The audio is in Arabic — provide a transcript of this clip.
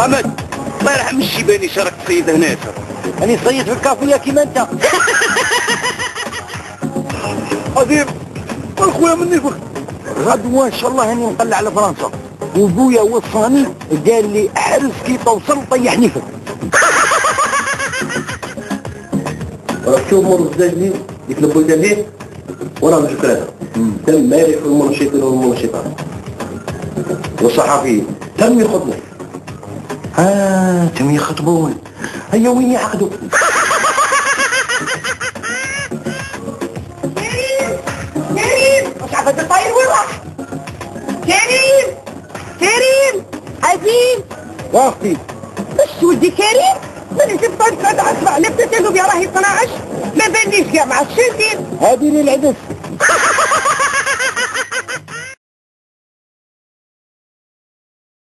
محمد الله يرحم الشيباني شارك تصيد هنا. أنا صيد في الكافية كيما أنت. عظيم اخويا مني فخ. غدوة إن شاء الله هاني نطلع على فرنسا، وبويا وصاني قال لي احرز كي توصل طيحني فيك. راك تشوف الزاجلين ديك البلدان هي وراه الجكرات تم مالك المنشطين والمنشطات والصحفيين تم يخطبوا. تم يخطبون. هيا وين يعقدوا؟ كريم مش عارفه تطير وين راح؟ كريم عزيز واختي اش ولدي كريم؟ من جبت طيب قاعد اسمع لبست له راهي 12 ما بانيش كاع مع الشاهدين. هذه للعدس